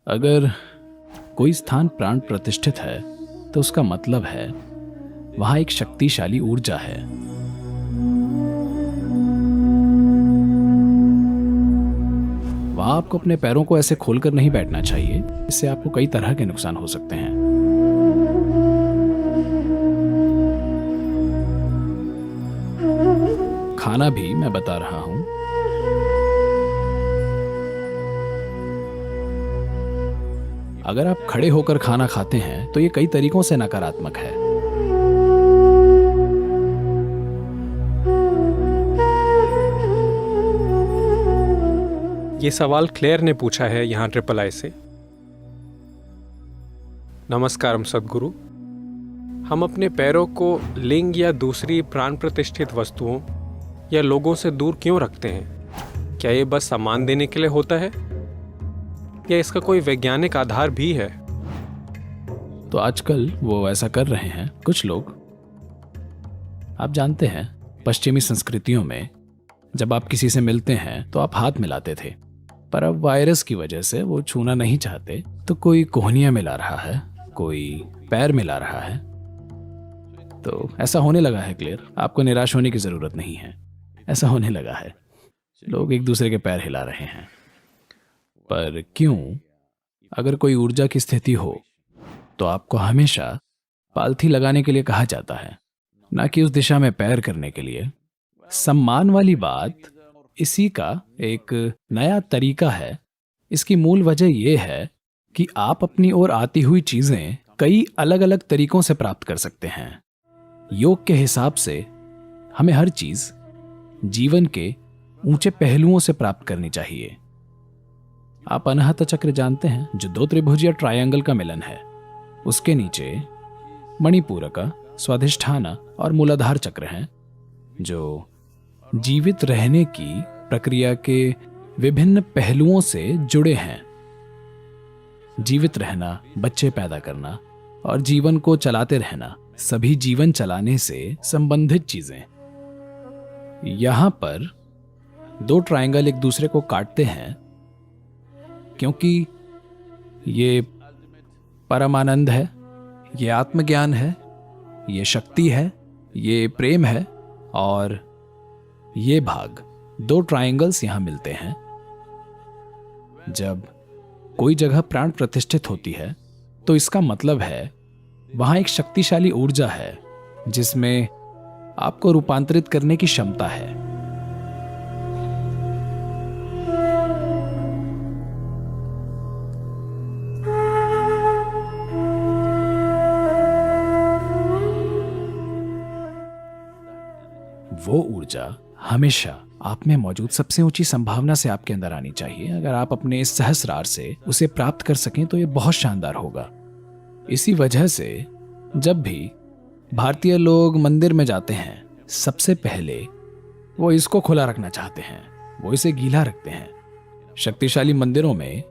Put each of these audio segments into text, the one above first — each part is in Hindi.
अगर कोई स्थान प्राण प्रतिष्ठित है तो उसका मतलब है वहां एक शक्तिशाली ऊर्जा है। वहां आपको अपने पैरों को ऐसे खोलकर नहीं बैठना चाहिए, इससे आपको कई तरह के नुकसान हो सकते हैं। खाना भी मैं बता रहा हूं। अगर आप खड़े होकर खाना खाते हैं तो ये कई तरीकों से नकारात्मक है। ये सवाल क्लेयर ने पूछा है यहाँ III से। नमस्कारम सद्गुरु। हम अपने पैरों को लिंग या दूसरी प्राण प्रतिष्ठित वस्तुओं या लोगों से दूर क्यों रखते हैं? क्या ये बस सम्मान देने के लिए होता है या इसका कोई वैज्ञानिक आधार भी है? तो आजकल वो ऐसा कर रहे हैं कुछ लोग। आप जानते हैं, पश्चिमी संस्कृतियों में जब आप किसी से मिलते हैं तो आप हाथ मिलाते थे, पर अब वायरस की वजह से वो छूना नहीं चाहते, तो कोई कोहनियां मिला रहा है, कोई पैर मिला रहा है। तो ऐसा होने लगा है क्लियर, आपको निराश होने की जरूरत नहीं है। ऐसा होने लगा है, लोग एक दूसरे के पैर हिला रहे हैं। पर क्यों? अगर कोई ऊर्जा की स्थिति हो तो आपको हमेशा पालथी लगाने के लिए कहा जाता है, ना कि उस दिशा में पैर करने के लिए। सम्मान वाली बात इसी का एक नया तरीका है। इसकी मूल वजह यह है कि आप अपनी ओर आती हुई चीजें कई अलग अलग तरीकों से प्राप्त कर सकते हैं। योग के हिसाब से हमें हर चीज जीवन के ऊंचे पहलुओं से प्राप्त करनी चाहिए। आप अनाहत चक्र जानते हैं, जो 2 त्रिभुज या ट्रायंगल का मिलन है। उसके नीचे मणिपूरका, स्वाधिष्ठाना और मूलाधार चक्र हैं, जो जीवित रहने की प्रक्रिया के विभिन्न पहलुओं से जुड़े हैं। जीवित रहना, बच्चे पैदा करना और जीवन को चलाते रहना, सभी जीवन चलाने से संबंधित चीजें। यहां पर 2 ट्रायंगल एक दूसरे को काटते हैं क्योंकि ये परमानंद है, ये आत्मज्ञान है, ये शक्ति है, ये प्रेम है, और ये भाग 2 ट्रायंगल्स यहां मिलते हैं। जब कोई जगह प्राण प्रतिष्ठित होती है तो इसका मतलब है वहां एक शक्तिशाली ऊर्जा है जिसमें आपको रूपांतरित करने की क्षमता है। वो ऊर्जा हमेशा आप में मौजूद सबसे ऊंची संभावना से आपके अंदर आनी चाहिए। अगर आप अपने इस सहस्रार से उसे प्राप्त कर सकें तो ये बहुत शानदार होगा। इसी वजह से जब भी भारतीय लोग मंदिर में जाते हैं, सबसे पहले वो इसको खुला रखना चाहते हैं, वो इसे गीला रखते हैं। शक्तिशाली मंदिरों में,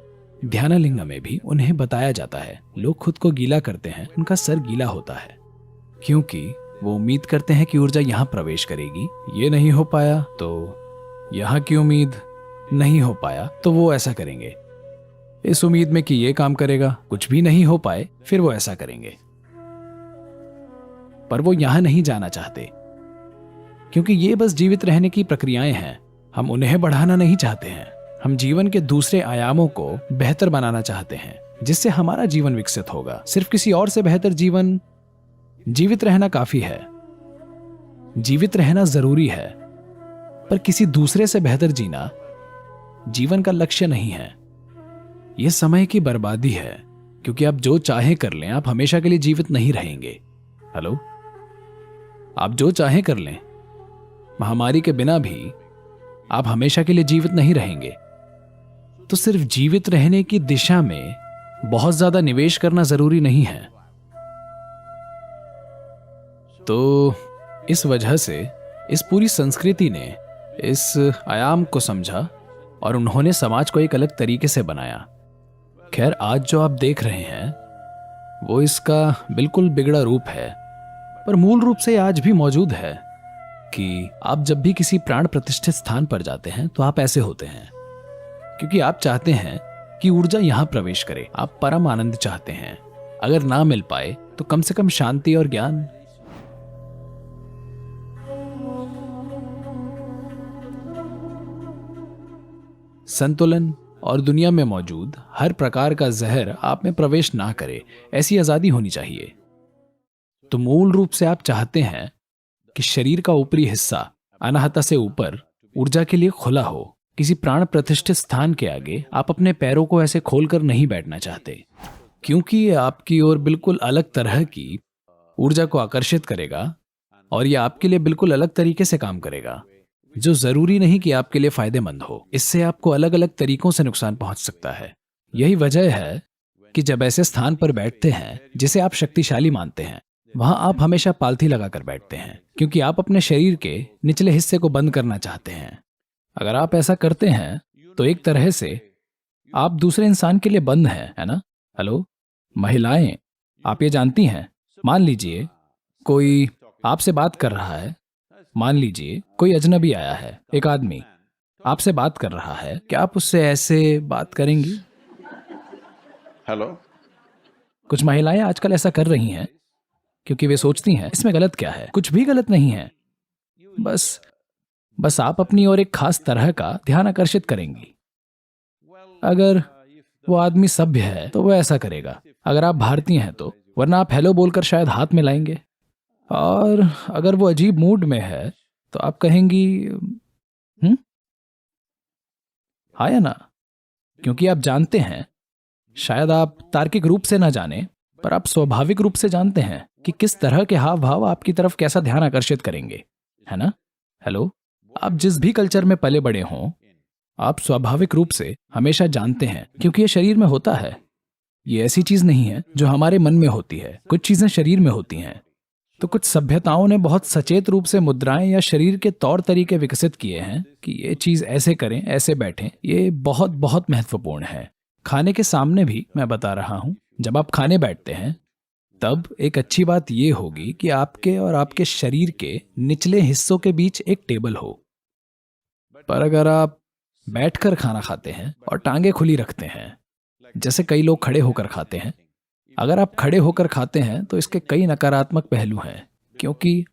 ध्यानलिंग में भी उन्हें बताया जाता है, लोग खुद को गीला करते हैं, उनका सर गीला होता है, क्योंकि वो उम्मीद करते हैं कि ऊर्जा यहां प्रवेश करेगी। ये नहीं हो पाया तो यहां की उम्मीद नहीं हो पाया तो वो ऐसा करेंगे, इस उम्मीद में कि ये काम करेगा। कुछ भी नहीं हो पाए फिर वो ऐसा करेंगे। पर वो यहां नहीं जाना चाहते, क्योंकि ये बस जीवित रहने की प्रक्रियाएं हैं। हम उन्हें बढ़ाना नहीं चाहते हैं। हम जीवन के दूसरे आयामों को बेहतर बनाना चाहते हैं, जिससे हमारा जीवन विकसित होगा। सिर्फ किसी और से बेहतर जीवन, जीवित रहना काफी है, जीवित रहना जरूरी है, पर किसी दूसरे से बेहतर जीना जीवन का लक्ष्य नहीं है। यह समय की बर्बादी है, क्योंकि आप जो चाहे कर लें, आप हमेशा के लिए जीवित नहीं रहेंगे। हेलो, आप जो चाहे कर लें, महामारी के बिना भी आप हमेशा के लिए जीवित नहीं रहेंगे। तो सिर्फ जीवित रहने की दिशा में बहुत ज्यादा निवेश करना जरूरी नहीं है। तो इस वजह से इस पूरी संस्कृति ने इस आयाम को समझा और उन्होंने समाज को एक अलग तरीके से बनाया। खैर, आज जो आप देख रहे हैं वो इसका बिल्कुल बिगड़ा रूप है, पर मूल रूप से आज भी मौजूद है कि आप जब भी किसी प्राण प्रतिष्ठित स्थान पर जाते हैं तो आप ऐसे होते हैं, क्योंकि आप चाहते हैं कि ऊर्जा यहां प्रवेश करे। आप परम आनंद चाहते हैं, अगर ना मिल पाए तो कम से कम शांति और ज्ञान। संतुलन और दुनिया में मौजूद हर प्रकार का जहर आप में प्रवेश ना करे, ऐसी आजादी होनी चाहिए। तो मूल रूप से आप चाहते हैं कि शरीर का ऊपरी हिस्सा अनाहता से ऊपर ऊर्जा के लिए खुला हो। किसी प्राण प्रतिष्ठित स्थान के आगे आप अपने पैरों को ऐसे खोलकर नहीं बैठना चाहते, क्योंकि ये आपकी ओर बिल्कुल अलग तरह की ऊर्जा को आकर्षित करेगा और ये आपके लिए बिल्कुल अलग तरीके से काम करेगा, जो जरूरी नहीं कि आपके लिए फायदेमंद हो। इससे आपको अलग अलग तरीकों से नुकसान पहुंच सकता है। यही वजह है कि जब ऐसे स्थान पर बैठते हैं जिसे आप शक्तिशाली मानते हैं, वहां आप हमेशा पालथी लगाकर बैठते हैं, क्योंकि आप अपने शरीर के निचले हिस्से को बंद करना चाहते हैं। अगर आप ऐसा करते हैं तो एक तरह से आप दूसरे इंसान के लिए बंद हैं, है ना? हेलो महिलाएं, आप ये जानती हैं, मान लीजिए कोई आपसे बात कर रहा है, मान लीजिए कोई अजनबी आया है, एक आदमी आपसे बात कर रहा है, क्या आप उससे ऐसे बात करेंगी? हेलो। कुछ महिलाएं आजकल ऐसा कर रही हैं क्योंकि वे सोचती हैं इसमें गलत क्या है। कुछ भी गलत नहीं है, बस आप अपनी ओर एक खास तरह का ध्यान आकर्षित करेंगी। अगर वो आदमी सभ्य है तो वो ऐसा करेगा, अगर आप भारतीय हैं तो, वरना आप हेलो बोलकर शायद हाथ मिलाएंगे। और अगर वो अजीब मूड में है तो आप कहेंगी हाँ या ना? क्योंकि आप जानते हैं, शायद आप तार्किक रूप से ना जाने, पर आप स्वाभाविक रूप से जानते हैं कि किस तरह के हाव भाव आपकी तरफ कैसा ध्यान आकर्षित करेंगे, है ना? हेलो, आप जिस भी कल्चर में पले बड़े हों, आप स्वाभाविक रूप से हमेशा जानते हैं, क्योंकि ये शरीर में होता है। ये ऐसी चीज नहीं है जो हमारे मन में होती है, कुछ चीजें शरीर में होती हैं। तो कुछ सभ्यताओं ने बहुत सचेत रूप से मुद्राएं या शरीर के तौर तरीके विकसित किए हैं कि ये चीज ऐसे करें, ऐसे बैठें। ये बहुत बहुत महत्वपूर्ण है। खाने के सामने भी मैं बता रहा हूं, जब आप खाने बैठते हैं तब एक अच्छी बात यह होगी कि आपके और आपके शरीर के निचले हिस्सों के बीच एक टेबल हो। पर अगर आप बैठकर खाना खाते हैं और टांगे खुली रखते हैं, जैसे कई लोग खड़े होकर खाते हैं, अगर आप खड़े होकर खाते हैं तो इसके कई नकारात्मक पहलू हैं, क्योंकि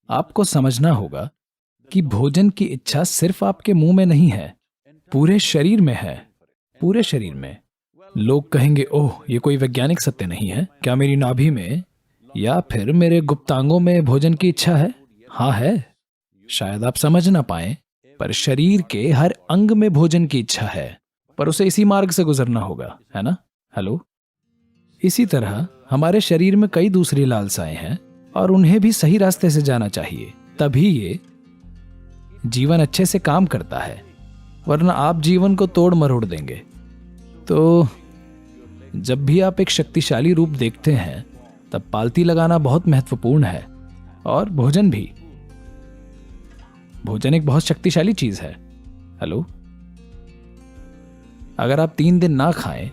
आपको समझना होगा कि भोजन की इच्छा सिर्फ आपके मुंह में नहीं है, पूरे शरीर में है, पूरे शरीर में। लोग कहेंगे, ओह ये कोई वैज्ञानिक सत्य नहीं है, क्या मेरी नाभि में या फिर मेरे गुप्तांगों में भोजन की इच्छा है? हाँ है, शायद आप समझ ना पाए, पर शरीर के हर अंग में भोजन की इच्छा है, पर उसे इसी मार्ग से गुजरना होगा, है ना? हेलो, इसी तरह हमारे शरीर में कई दूसरी लालसाएं हैं और उन्हें भी सही रास्ते से जाना चाहिए, तभी ये जीवन अच्छे से काम करता है, वरना आप जीवन को तोड़ मरोड़ देंगे। तो जब भी आप एक शक्तिशाली रूप देखते हैं तब पालती लगाना बहुत महत्वपूर्ण है, और भोजन भी। भोजन एक बहुत शक्तिशाली चीज है। हेलो, अगर आप 3 दिन ना खाएं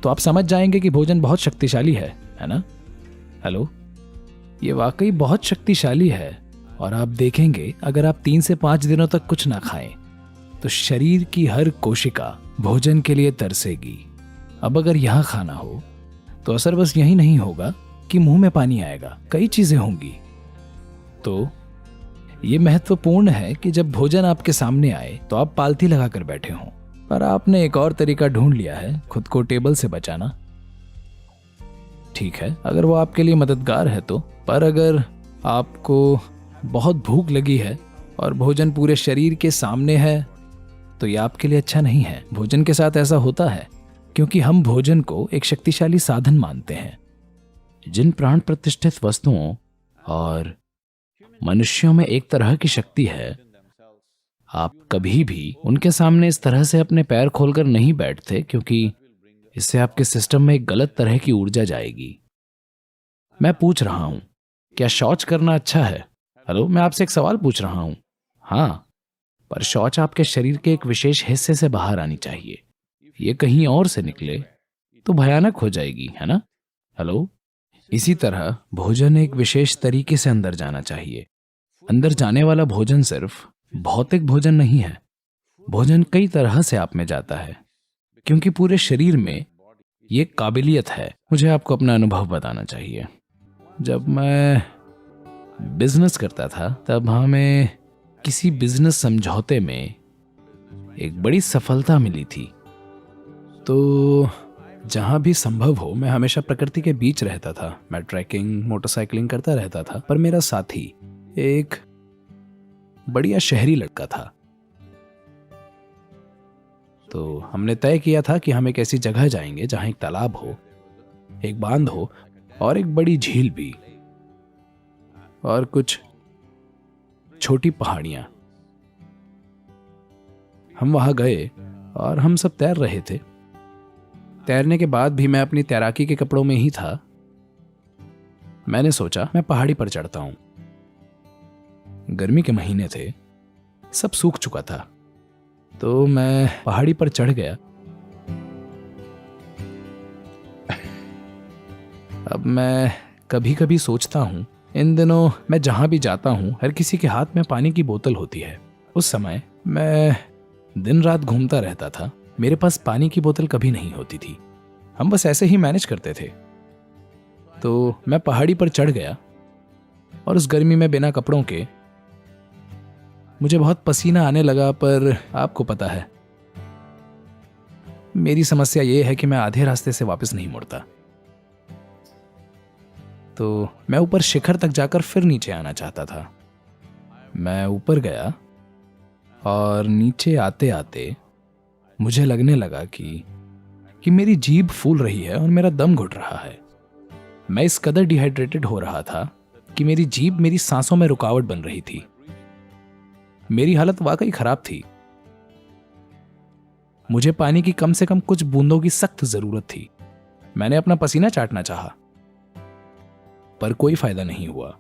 तो आप समझ जाएंगे कि भोजन बहुत शक्तिशाली है ना? हेलो, ये वाकई बहुत शक्तिशाली है। और आप देखेंगे अगर आप 3 से 5 दिनों तक कुछ ना खाएं तो शरीर की हर कोशिका भोजन के लिए तरसेगी। अब अगर यहां खाना हो तो असर बस यही नहीं होगा कि मुंह में पानी आएगा, कई चीजें होंगी। तो ये महत्वपूर्ण है कि जब भोजन आपके सामने आए तो आप पालथी लगाकर बैठे हों, पर आपने एक और तरीका ढूंढ लिया है खुद को टेबल से बचाना। ठीक है, अगर वो आपके लिए मददगार है तो। पर अगर आपको बहुत भूख लगी है और भोजन पूरे शरीर के सामने है तो यह आपके लिए अच्छा नहीं है। भोजन के साथ ऐसा होता है क्योंकि हम भोजन को एक शक्तिशाली साधन मानते हैं। जिन प्राण प्रतिष्ठित वस्तुओं और मनुष्यों में एक तरह की शक्ति है, आप कभी भी उनके सामने इस तरह से अपने पैर खोलकर नहीं बैठते, क्योंकि इससे आपके सिस्टम में एक गलत तरह की ऊर्जा जाएगी। मैं पूछ रहा हूं, क्या शौच करना अच्छा है? हेलो, मैं आपसे एक सवाल पूछ रहा हूं। हाँ, पर शौच आपके शरीर के एक विशेष हिस्से से बाहर आनी चाहिए। ये कहीं और से निकले तो भयानक हो जाएगी, है ना? हेलो, इसी तरह भोजन एक विशेष तरीके से अंदर जाना चाहिए। अंदर जाने वाला भोजन सिर्फ भौतिक भोजन नहीं है। भोजन कई तरह से आप में जाता है। क्योंकि पूरे शरीर में ये काबिलियत है। मुझे आपको अपना अनुभव बताना चाहिए। जब मैं बिजनेस करता था तब हमें किसी बिजनेस समझौते में एक बड़ी सफलता मिली थी। तो जहां भी संभव हो मैं हमेशा प्रकृति के बीच रहता था। मैं ट्रैकिंग, मोटरसाइकिलिंग करता रहता था। पर मेरा साथी एक बढ़िया शहरी लड़का था। तो हमने तय किया था कि हम एक ऐसी जगह जाएंगे जहां एक तालाब हो, एक बांध हो और एक बड़ी झील भी, और कुछ छोटी पहाड़ियां। हम वहां गए और हम सब तैर रहे थे। तैरने के बाद भी मैं अपनी तैराकी के कपड़ों में ही था। मैंने सोचा मैं पहाड़ी पर चढ़ता हूं। गर्मी के महीने थे, सब सूख चुका था। तो मैं पहाड़ी पर चढ़ गया। अब मैं कभी कभी सोचता हूं, इन दिनों मैं जहां भी जाता हूं हर किसी के हाथ में पानी की बोतल होती है। उस समय मैं दिन रात घूमता रहता था, मेरे पास पानी की बोतल कभी नहीं होती थी। हम बस ऐसे ही मैनेज करते थे। तो मैं पहाड़ी पर चढ़ गया और उस गर्मी में बिना कपड़ों के मुझे बहुत पसीना आने लगा। पर आपको पता है, मेरी समस्या यह है कि मैं आधे रास्ते से वापस नहीं मुड़ता। तो मैं ऊपर शिखर तक जाकर फिर नीचे आना चाहता था। मैं ऊपर गया और नीचे आते आते मुझे लगने लगा कि मेरी जीभ फूल रही है और मेरा दम घुट रहा है। मैं इस कदर डिहाइड्रेटेड हो रहा था कि मेरी जीभ मेरी सांसों में रुकावट बन रही थी। मेरी हालत वाकई खराब थी। मुझे पानी की कम से कम कुछ बूंदों की सख्त जरूरत थी। मैंने अपना पसीना चाटना चाहा, पर कोई फायदा नहीं हुआ।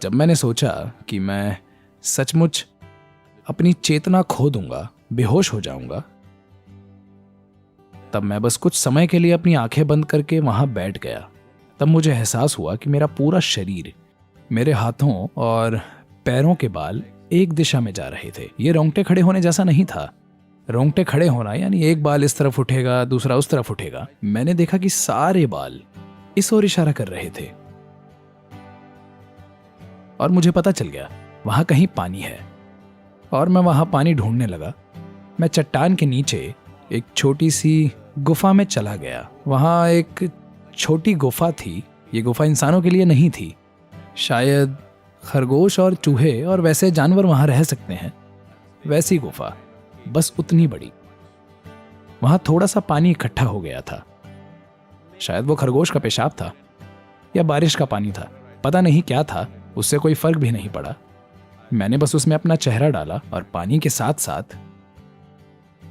जब मैंने सोचा कि मैं सचमुच अपनी चेतना खो दूंगा, बेहोश हो जाऊंगा, तब मैं बस कुछ समय के लिए अपनी आंखें बंद करके वहां बैठ गया। तब मुझे एहसास हुआ कि मेरा पूरा शरीर, मेरे हाथों और पैरों के बाल एक दिशा में जा रहे थे। ये रोंगटे खड़े होने जैसा नहीं था। रोंगटे खड़े होना यानी एक बाल इस तरफ उठेगा, दूसरा उस तरफ उठेगा। मैंने देखा कि सारे बाल इस ओर इशारा कर रहे थे और मुझे पता चल गया वहां कहीं पानी है। और मैं वहां पानी ढूंढने लगा। मैं चट्टान के नीचे एक छोटी सी गुफा में चला गया। वहां एक छोटी गुफा थी। ये गुफा इंसानों के लिए नहीं थी। शायद खरगोश और चूहे और वैसे जानवर वहां रह सकते हैं। वैसी गुफा, बस उतनी बड़ी। वहां थोड़ा सा पानी इकट्ठा हो गया था। शायद वो खरगोश का पेशाब था या बारिश का पानी था, पता नहीं क्या था। उससे कोई फर्क भी नहीं पड़ा। मैंने बस उसमें अपना चेहरा डाला और पानी के साथ साथ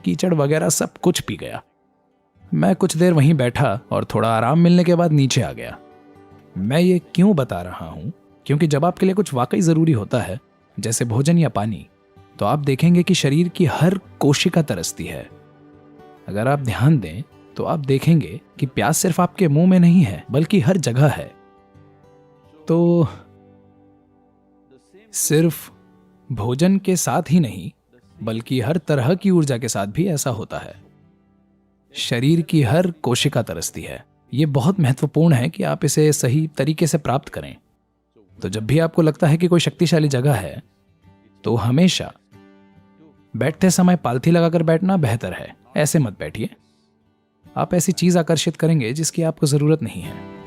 कीचड़ वगैरह सब कुछ पी गया। मैं कुछ देर वहीं बैठा और थोड़ा आराम मिलने के बाद नीचे आ गया। मैं ये क्यों बता रहा हूं? क्योंकि जब आपके लिए कुछ वाकई जरूरी होता है, जैसे भोजन या पानी, तो आप देखेंगे कि शरीर की हर कोशिका तरसती है। अगर आप ध्यान दें तो आप देखेंगे कि प्यास सिर्फ आपके मुंह में नहीं है, बल्कि हर जगह है। तो सिर्फ भोजन के साथ ही नहीं, बल्कि हर तरह की ऊर्जा के साथ भी ऐसा होता है। शरीर की हर कोशिका तरसती है। यह बहुत महत्वपूर्ण है कि आप इसे सही तरीके से प्राप्त करें। तो जब भी आपको लगता है कि कोई शक्तिशाली जगह है, तो हमेशा बैठते समय पालथी लगाकर बैठना बेहतर है। ऐसे मत बैठिए। आप ऐसी चीज आकर्षित करेंगे जिसकी आपको जरूरत नहीं है।